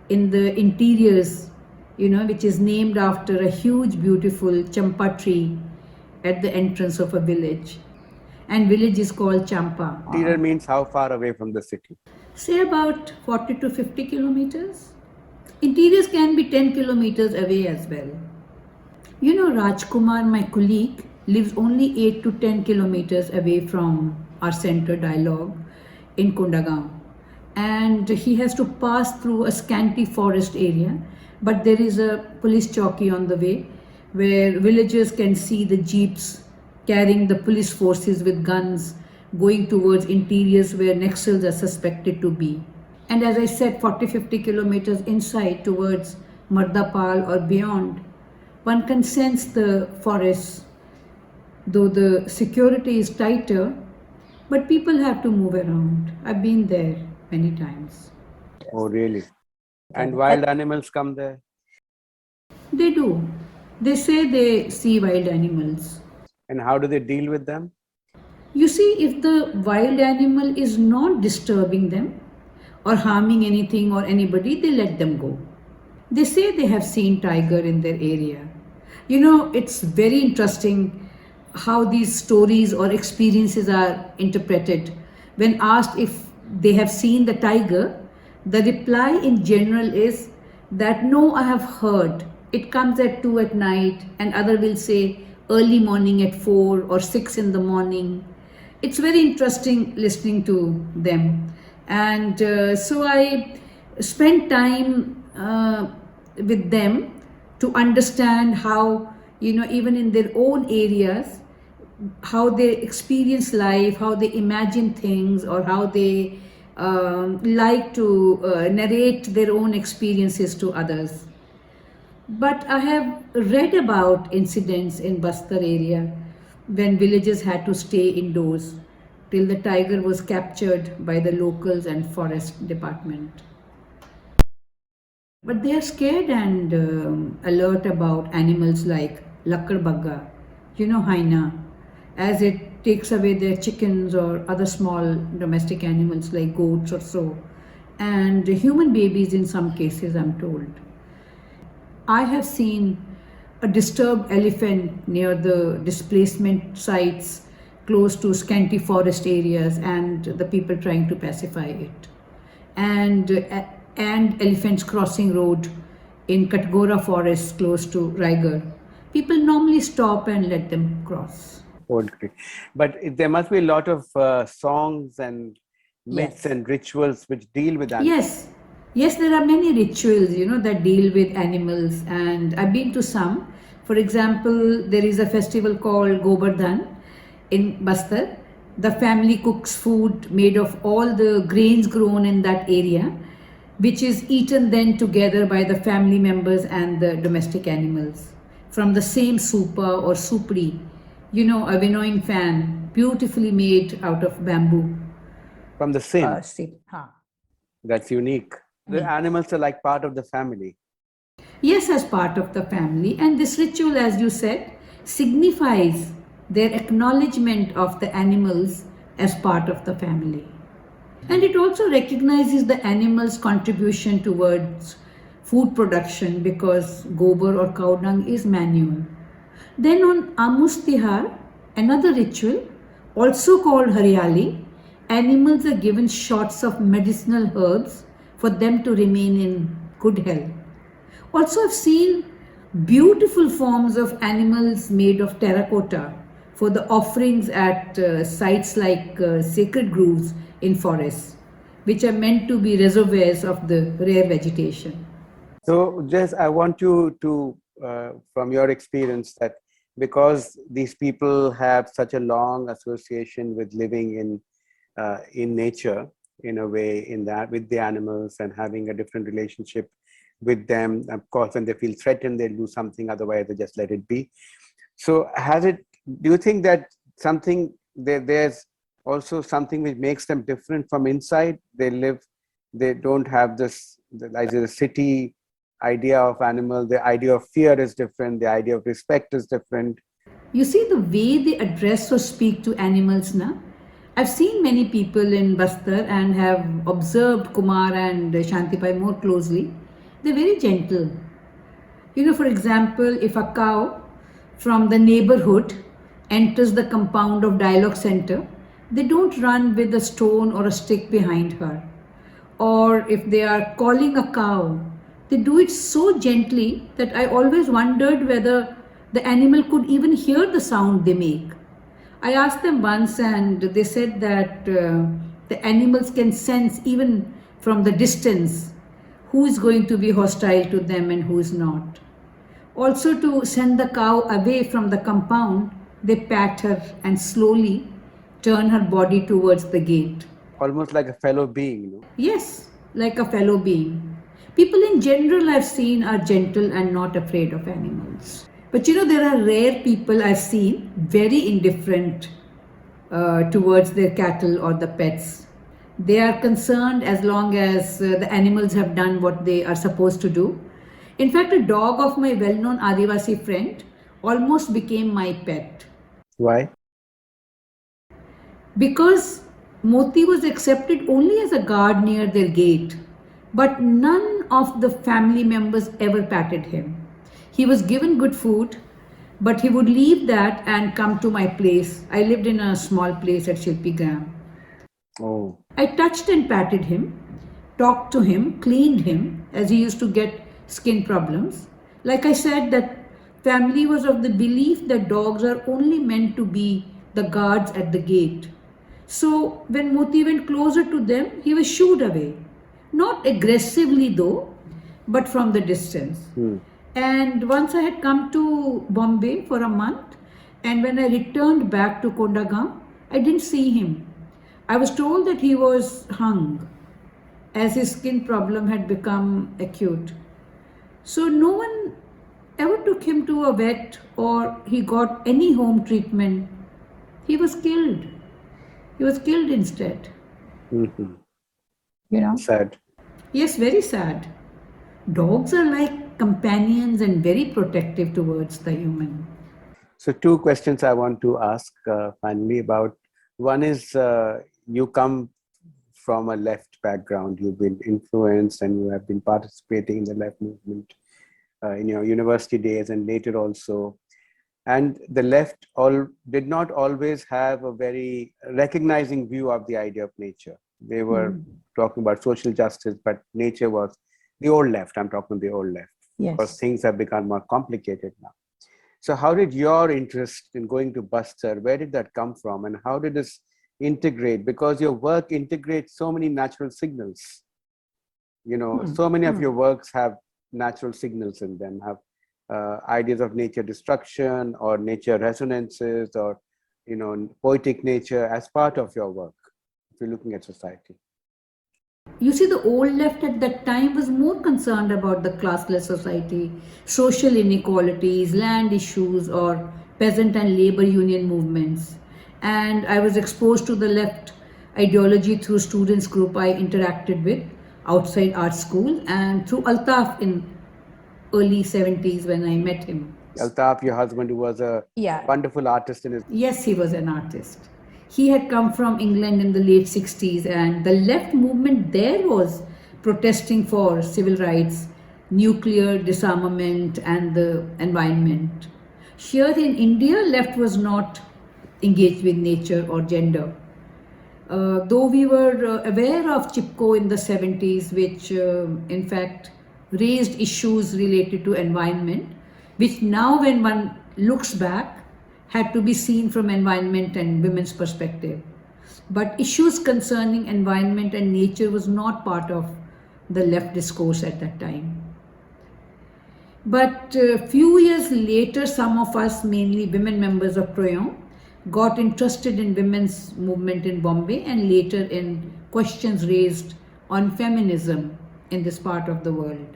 Speaker 2: in the interiors, which is named after a huge, beautiful champa tree at the entrance of a village. And village is called Champa.
Speaker 1: Interior means how far away from the city?
Speaker 2: Say about 40 to 50 kilometers. Interiors can be 10 kilometers away as well. Rajkumar, my colleague, lives only 8 to 10 kilometers away from our center dialogue in Kundagaon. And he has to pass through a scanty forest area, but there is a police chowki on the way where villagers can see the jeeps carrying the police forces with guns going towards interiors where Naxals are suspected to be. And as I said, 40-50 kilometers inside towards Mardapal or beyond, one can sense the forests, though the security is tighter, but people have to move around. I've been there many times.
Speaker 1: Oh, really? And wild animals come there?
Speaker 2: They do. They say they see wild animals.
Speaker 1: And how do they deal with them?
Speaker 2: You see, if the wild animal is not disturbing them or harming anything or anybody, they let them go. They say they have seen tiger in their area. It's very interesting how these stories or experiences are interpreted. When asked if they have seen the tiger, the reply in general is that no, I have heard. It comes at 2 at night, and other will say early morning at 4 or 6 in the morning. It's very interesting listening to them. And so I spent time with them to understand how, even in their own areas, how they experience life, how they imagine things, or how they like to narrate their own experiences to others. But I have read about incidents in Bastar area when villagers had to stay indoors till the tiger was captured by the locals and forest department. But they are scared and alert about animals like lakarbagga, hyena, as it takes away their chickens or other small domestic animals like goats or so, and human babies in some cases, I'm told. I have seen a disturbed elephant near the displacement sites close to scanty forest areas and the people trying to pacify it. And elephants crossing road in Katgora forest close to Raigad. People normally stop and let them cross.
Speaker 1: Okay. But there must be a lot of songs and myths and rituals which deal with animals.
Speaker 2: Yes, there are many rituals, that deal with animals, and I've been to some. For example, there is a festival called Govardhan in Bastar. The family cooks food made of all the grains grown in that area, which is eaten then together by the family members and the domestic animals from the same supa or supri, a winnowing fan, beautifully made out of bamboo.
Speaker 1: From the same. That's unique. The animals are like part of the family.
Speaker 2: Yes, as part of the family. And this ritual, as you said, signifies their acknowledgement of the animals as part of the family. And it also recognizes the animal's contribution towards food production because gobar or cow dung is manure. Then on Amus Tihar, another ritual, also called Haryali, animals are given shots of medicinal herbs for them to remain in good health. Also, I've seen beautiful forms of animals made of terracotta for the offerings at sites like sacred groves in forests, which are meant to be reservoirs of the rare vegetation.
Speaker 1: So, Jess, I want you to, from your experience, that because these people have such a long association with living in nature, in a way, in that with the animals and having a different relationship with them. Of course, when they feel threatened, they'll do something, otherwise they just let it be. So do you think that there's also something which makes them different from inside? They don't have this, like the city idea of animal, the idea of fear is different, the idea of respect is different.
Speaker 2: You see the way they address or speak to animals now. I've seen many people in Bastar and have observed Kumar and Shantipai more closely. They're very gentle. For example, if a cow from the neighborhood enters the compound of Dialogue Center, they don't run with a stone or a stick behind her. Or if they are calling a cow, they do it so gently that I always wondered whether the animal could even hear the sound they make. I asked them once and they said that the animals can sense even from the distance who is going to be hostile to them and who is not. Also, to send the cow away from the compound, they pat her and slowly turn her body towards the gate.
Speaker 1: Almost like a fellow being.
Speaker 2: Yes, like a fellow being. People in general I've seen are gentle and not afraid of animals. But there are rare people I've seen very indifferent towards their cattle or the pets. They are concerned as long as the animals have done what they are supposed to do. In fact, a dog of my well-known Adivasi friend almost became my pet.
Speaker 1: Why?
Speaker 2: Because Moti was accepted only as a guard near their gate, but none of the family members ever patted him. He was given good food, but he would leave that and come to my place. I lived in a small place at Shilpi Gram.
Speaker 1: Oh.
Speaker 2: I touched and patted him, talked to him, cleaned him, as he used to get skin problems. Like I said, that family was of the belief that dogs are only meant to be the guards at the gate. So when Moti went closer to them, he was shooed away. Not aggressively though, but from the distance. And once I had come to Bombay for a month, and when I returned back to Kondagaon, I didn't see him. I was told that he was hung, as his skin problem had become acute. So no one ever took him to a vet or he got any home treatment. He was killed. He was killed instead.
Speaker 1: Sad.
Speaker 2: Yes, very sad. Dogs are like companions and very protective towards the human.
Speaker 1: So 2 questions I want to ask finally about. One is you come from a left background. You've been influenced and you have been participating in the left movement in your university days and later also. And the left did not always have a very recognizing view of the idea of nature. They were talking about social justice, but nature was the old left. I'm talking the old left.
Speaker 3: Yes.
Speaker 1: Because things have become more complicated now. So how did your interest in going to Bastar, where did that come from? And how did this integrate? Because your work integrates so many natural signals. So many of your works have natural signals in them, have ideas of nature destruction or nature resonances or, poetic nature as part of your work, if you're looking at society.
Speaker 2: You see, the old left at that time was more concerned about the classless society, social inequalities, land issues, or peasant and labor union movements. And I was exposed to the left ideology through students group I interacted with outside art school and through Altaf in early 70s when I met him.
Speaker 1: Altaf, your husband, who was a wonderful artist in his...
Speaker 2: Yes, he was an artist. He had come from England in the late 60s and the left movement there was protesting for civil rights, nuclear disarmament and the environment. Here in India, left was not engaged with nature or gender. Though we were aware of Chipko in the 70s, which in fact raised issues related to environment, which now when one looks back, had to be seen from environment and women's perspective. But issues concerning environment and nature was not part of the left discourse at that time. But a few years later, some of us, mainly women members of Proyon, got interested in women's movement in Bombay and later in questions raised on feminism in this part of the world.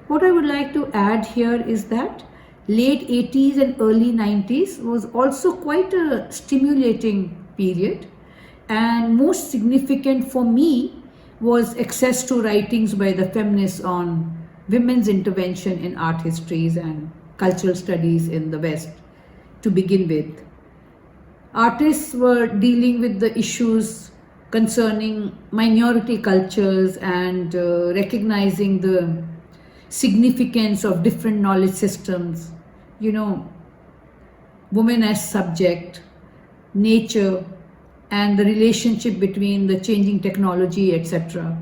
Speaker 2: What I would like to add here is that late 80s and early 90s was also quite a stimulating period, and most significant for me was access to writings by the feminists on women's intervention in art histories and cultural studies in the West to begin with. Artists were dealing with the issues concerning minority cultures and recognizing the significance of different knowledge systems, women as subject, nature, and the relationship between the changing technology, etc.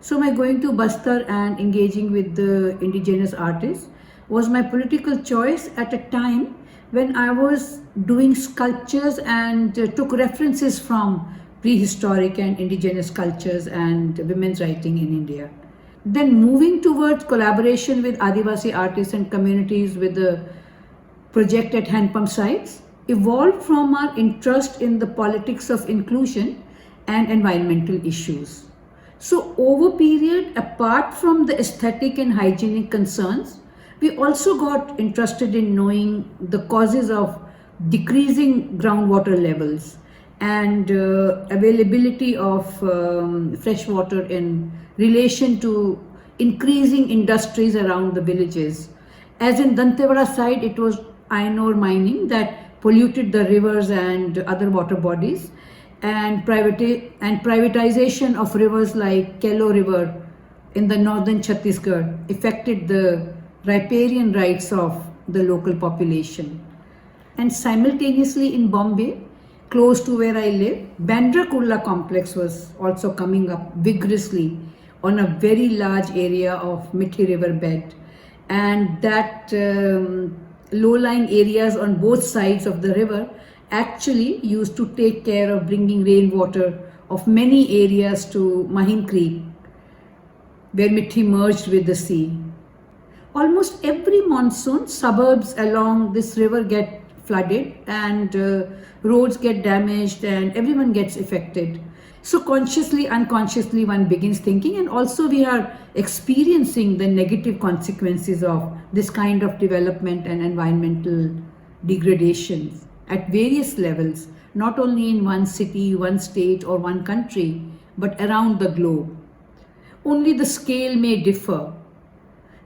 Speaker 2: So my going to Bastar and engaging with the indigenous artists was my political choice at a time when I was doing sculptures and took references from prehistoric and indigenous cultures and women's writing in India. Then moving towards collaboration with Adivasi artists and communities with the project at hand pump sites evolved from our interest in the politics of inclusion and environmental issues. So over period, apart from the aesthetic and hygienic concerns, we also got interested in knowing the causes of decreasing groundwater levels and availability of fresh water in relation to increasing industries around the villages. As in Dantewada side, it was iron ore mining that polluted the rivers and other water bodies, and privatization of rivers like Kello River in the northern Chhattisgarh affected the riparian rights of the local population. And simultaneously in Bombay, close to where I live, Bandra Kurla complex was also coming up vigorously on a very large area of Mithi River bed, and that low-lying areas on both sides of the river actually used to take care of bringing rainwater of many areas to Mahim Creek, where Mithi merged with the sea. Almost every monsoon, suburbs along this river get flooded and roads get damaged and everyone gets affected. So consciously, unconsciously, one begins thinking, and also we are experiencing the negative consequences of this kind of development and environmental degradations at various levels, not only in one city, one state or one country, but around the globe. Only the scale may differ.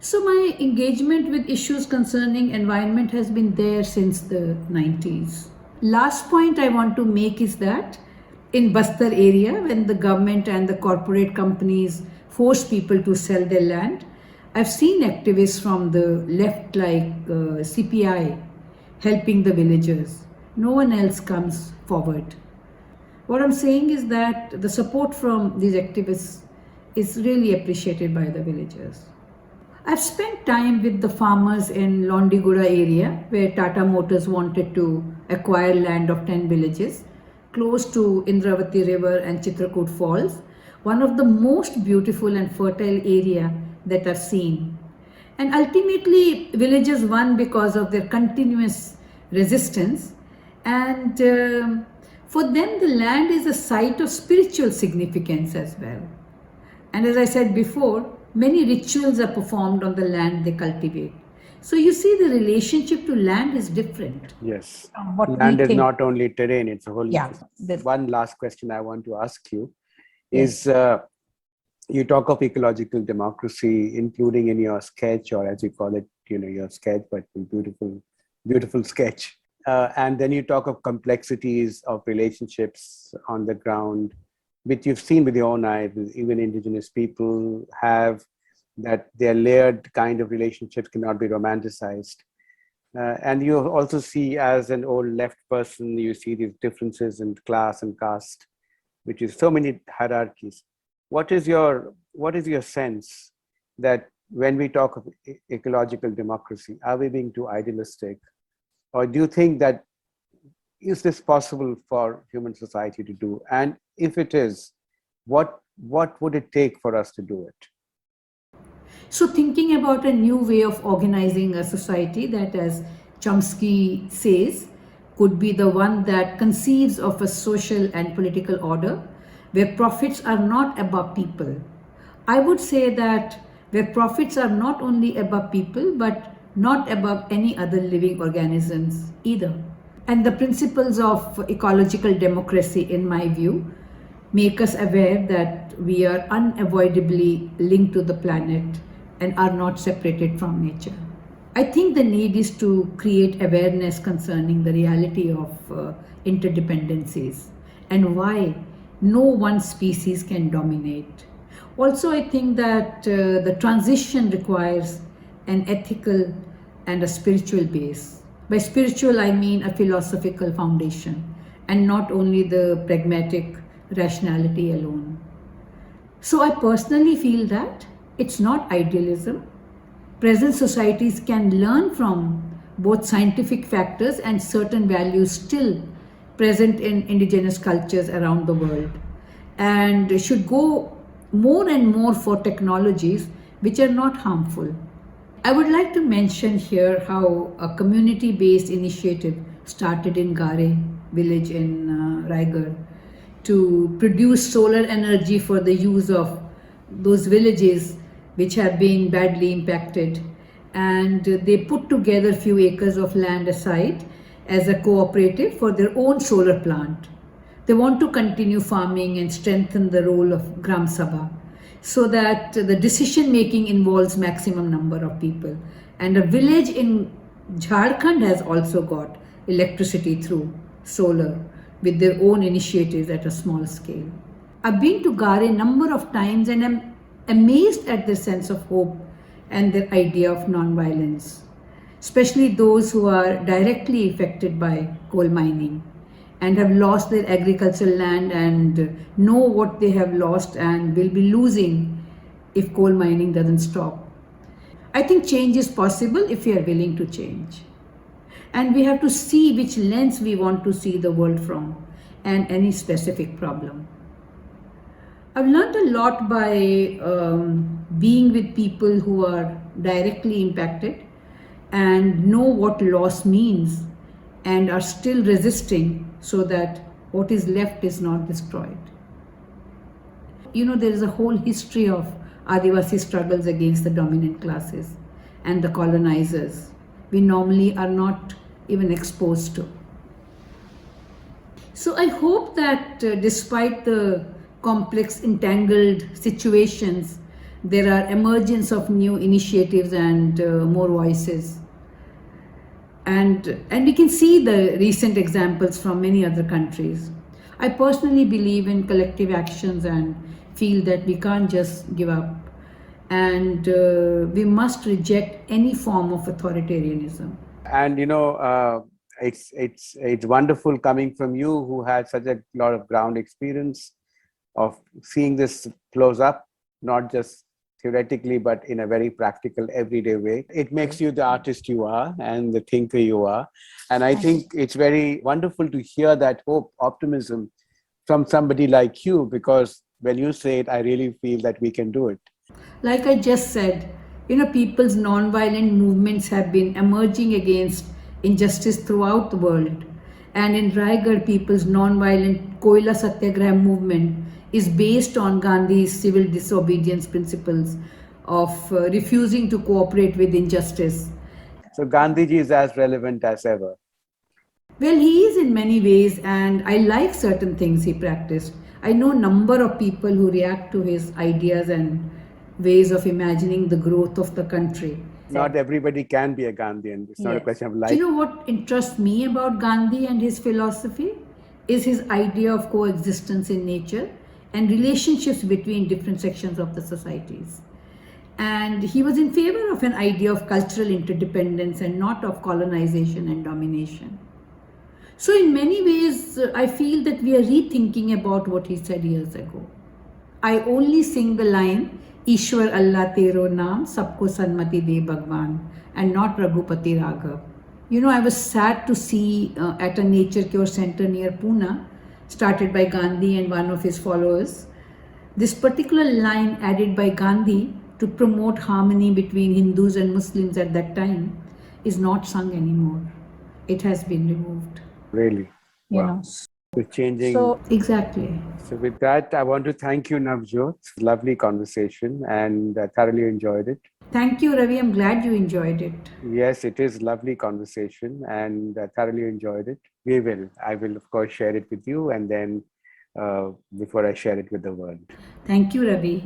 Speaker 2: So my engagement with issues concerning environment has been there since the 90s. Last point I want to make is that in Bastar area, when the government and the corporate companies force people to sell their land, I've seen activists from the left like CPI helping the villagers. No one else comes forward. What I'm saying is that the support from these activists is really appreciated by the villagers. I've spent time with the farmers in Londigura area where Tata Motors wanted to acquire land of 10 villages close to Indravati River and Chitrakoot Falls, one of the most beautiful and fertile area that I've seen. And ultimately villagers won because of their continuous resistance, and for them the land is a site of spiritual significance as well. And as I said before, many rituals are performed on the land they cultivate. So you see the relationship to land is different.
Speaker 1: Yes. Land is not only terrain, it's a whole...
Speaker 3: Yeah.
Speaker 1: One last question I want to ask you is, you talk of ecological democracy, including in your sketch, or as you call it, your sketch, but beautiful sketch. And then you talk of complexities of relationships on the ground, which you've seen with your own eyes. Even indigenous people have that their layered kind of relationships cannot be romanticized. And you also see, as an old left person, you see these differences in class and caste, which is so many hierarchies. What is your sense that when we talk of ecological democracy, are we being too idealistic? Or do you think that is this possible for human society to do? And if it is, what would it take for us to do it?
Speaker 2: So thinking about a new way of organizing a society that, as Chomsky says, could be the one that conceives of a social and political order where profits are not above people. I would say that where profits are not only above people, but not above any other living organisms either. And the principles of ecological democracy, in my view, make us aware that we are unavoidably linked to the planet and are not separated from nature. I think the need is to create awareness concerning the reality of interdependencies and why no one species can dominate. Also, I think that the transition requires an ethical and a spiritual base. By spiritual, I mean a philosophical foundation and not only the pragmatic rationality alone. So, I personally feel that it's not idealism. Present societies can learn from both scientific factors and certain values still present in indigenous cultures around the world, and should go more and more for technologies which are not harmful. I would like to mention here how a community based initiative started in Gare village in Raigad to produce solar energy for the use of those villages which have been badly impacted, and they put together a few acres of land aside as a cooperative for their own solar plant. They want to continue farming and strengthen the role of Gram Sabha so that the decision making involves maximum number of people. And a village in Jharkhand has also got electricity through solar with their own initiatives at a small scale. I've been to Gare a number of times and I'm amazed at their sense of hope and their idea of non-violence, especially those who are directly affected by coal mining and have lost their agricultural land and know what they have lost and will be losing if coal mining doesn't stop. I think change is possible if we are willing to change. And we have to see which lens we want to see the world from and any specific problem. I've learned a lot by being with people who are directly impacted and know what loss means and are still resisting so that what is left is not destroyed. You know, there is a whole history of Adivasi struggles against the dominant classes and the colonizers we normally are not even exposed to. So I hope that despite the complex, entangled situations, there are emergence of new initiatives and more voices. And we can see the recent examples from many other countries. I personally believe in collective actions and feel that we can't just give up. And we must reject any form of authoritarianism.
Speaker 1: And it's wonderful coming from you, who had such a lot of ground experience of seeing this close up, not just theoretically, but in a very practical, everyday way. It makes you the artist you are and the thinker you are. And I think it's very wonderful to hear that hope, optimism from somebody like you, because when you say it, I really feel that we can do it.
Speaker 2: Like I just said, people's non-violent movements have been emerging against injustice throughout the world. And in Raigad, people's non-violent Koila Satyagraha movement is based on Gandhi's civil disobedience principles of refusing to cooperate with injustice.
Speaker 1: So Gandhiji is as relevant as ever.
Speaker 2: Well, he is in many ways, and I like certain things he practiced. I know a number of people who react to his ideas and ways of imagining the growth of the country.
Speaker 1: Not everybody can be a Gandhian. It's not a question of life.
Speaker 2: Do you know what interests me about Gandhi and his philosophy? Is his idea of coexistence in nature and relationships between different sections of the societies. And he was in favor of an idea of cultural interdependence and not of colonization and domination. So in many ways, I feel that we are rethinking about what he said years ago. I only sing the line, Ishwar Allah Tero Naam, Sabko Sanmati De Bhagwan, and not Raghupati Raghav. I was sad to see at a nature cure center near Pune, started by Gandhi and one of his followers, this particular line added by Gandhi to promote harmony between Hindus and Muslims at that time is not sung anymore. It has been removed.
Speaker 1: Really? Wow. It's changing.
Speaker 2: Exactly.
Speaker 1: So with that, I want to thank you, Navjot. Lovely conversation, and I thoroughly enjoyed it.
Speaker 2: Thank you, Ravi. I'm glad you enjoyed it.
Speaker 1: Yes, it is lovely conversation, and I thoroughly enjoyed it. I will, of course, share it with you, and then before I share it with the world.
Speaker 2: Thank you, Ravi.